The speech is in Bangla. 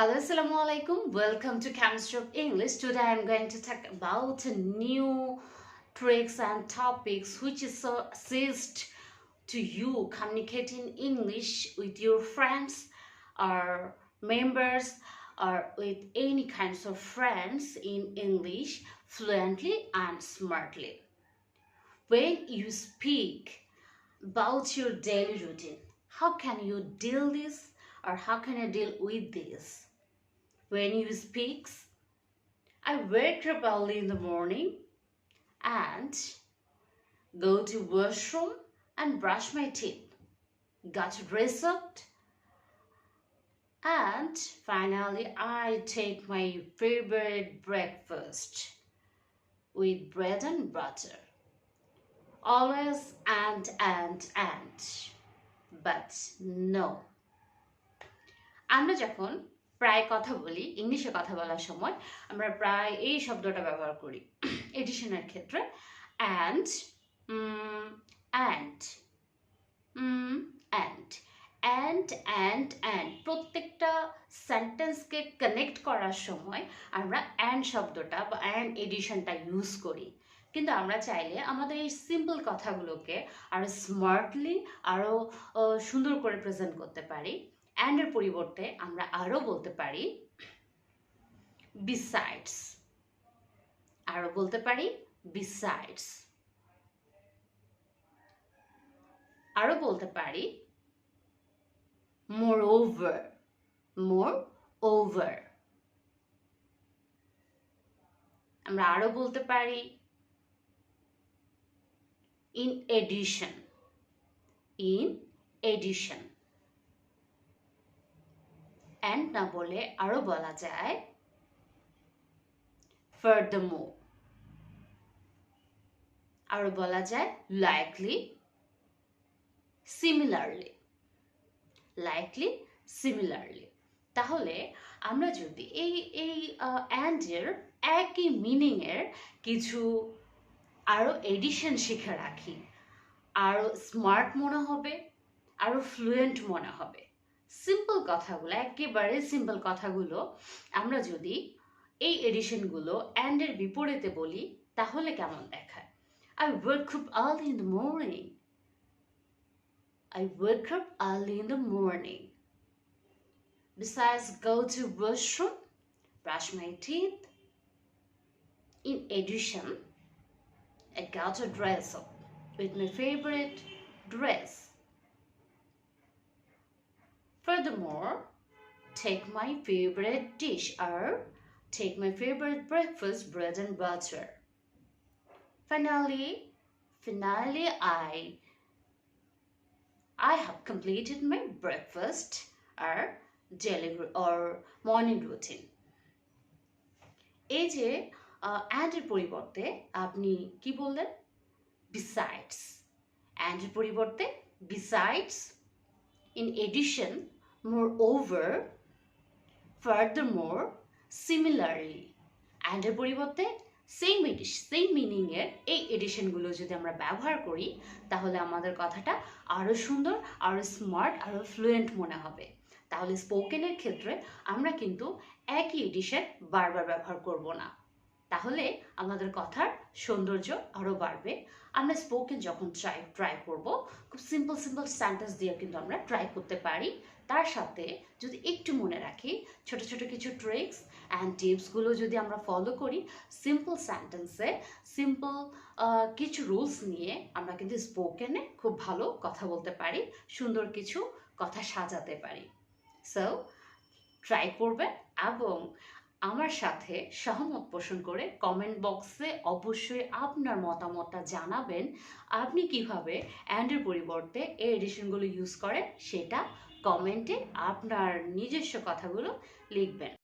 Hello, Assalamu alaikum. Welcome to Chemistry of English. Today I'm going to talk about new tricks and topics which assist to you communicating English with your friends or members or with any kinds of friends in English fluently and smartly. When you speak about your daily routine, how can you deal this or how can you deal with this? When you speak, I wake up early in the morning and go to washroom and brush my teeth, got dressed up, and finally I take my favorite breakfast with bread and butter. Always and. But no. আমরা যখন প্রায় কথা বলি ইংলিশে কথা বলার সময় আমরা প্রায় এই শব্দটা ব্যবহার করি এডিশনের ক্ষেত্রে and and and and and and প্রত্যেকটা সেন্টেন্সকে কানেক্ট করার সময় আমরা অ্যান্ড শব্দটা বা অ্যান্ড এডিশনটা ইউজ করি কিন্তু আমরা চাইলে আমাদের এই সিম্পল কথাগুলোকে আরও স্মার্টলি আরও সুন্দর করে প্রেজেন্ট করতে পারি অ্যান্ডের পরিবর্তে আমরা আরও বলতে পারি বিসাইডস আরও বলতে পারি বিসাইডস আরও বলতে পারি moreover moreover আমরা আরও বলতে পারি in addition and না বলে আরো বলা যায় furthermore আরো বলা যায় likely similarly তাহলে আমরা যদি এই and এর একই মিনিং এর কিছু আরো এডিশন শিখে রাখি আরো স্মার্ট মনে হবে আরো ফ্লুয়েন্ট মনে হবে সিম্পল কথাগুলো একেবারে সিম্পল কথাগুলো আমরা যদি এই এডিশনগুলো অ্যান্ডের বিপরীতে বলি তাহলে কেমন দেখায় I wake up early in the morning besides go to washroom brush my teeth in addition I got to dress up with my favorite dress Furthermore, take my favorite dish or take my favorite breakfast, bread and butter. Finally, I have completed my breakfast or daily or morning routine. এই যে অ্যান্ডের পরিবর্তে আপনি কি বললেন besides অ্যান্ডের পরিবর্তে besides in addition moreover furthermore similarly and এর পরিবর্তে সেম মিনিং এর এই এডিশনগুলো যদি আমরা ব্যবহার করি তাহলে আমাদের কথাটা আরো সুন্দর আরো স্মার্ট আরো ফ্লুয়েন্ট মনে হবে তাহলে স্পোকেনের ক্ষেত্রে আমরা কিন্তু একই এডিশন বারবার ব্যবহার করব না তাহলে আমাদের কথার সৌন্দর্য আরো বাড়বে আমরা স্পোকেন যখন ট্রাই করব খুব সিম্পল সেন্টেন্স দিয়ে কিন্তু আমরা ট্রাই করতে পারি তার সাথে যদি একটু মনে রাখি ছোট ছোট কিছু ট্রিক্স অ্যান্ড টিপসগুলো যদি আমরা ফলো করি সিম্পল সেন্টেন্সে সিম্পল কিছু রুলস নিয়ে আমরা কিন্তু স্পোকেনে খুব ভালো কথা বলতে পারি সুন্দর কিছু কথা সাজাতে পারি সো ট্রাই করবেন এবং আমার সাথে সহমত পোষণ করে কমেন্ট বক্সে অবশ্যই আপনার মতামতটা জানাবেন আপনি কিভাবে অ্যান্ডের পরিবর্তে এই এডিশনগুলো ইউজ করেন সেটা কমেন্টে আপনার নিজস্ব কথাগুলো লিখবেন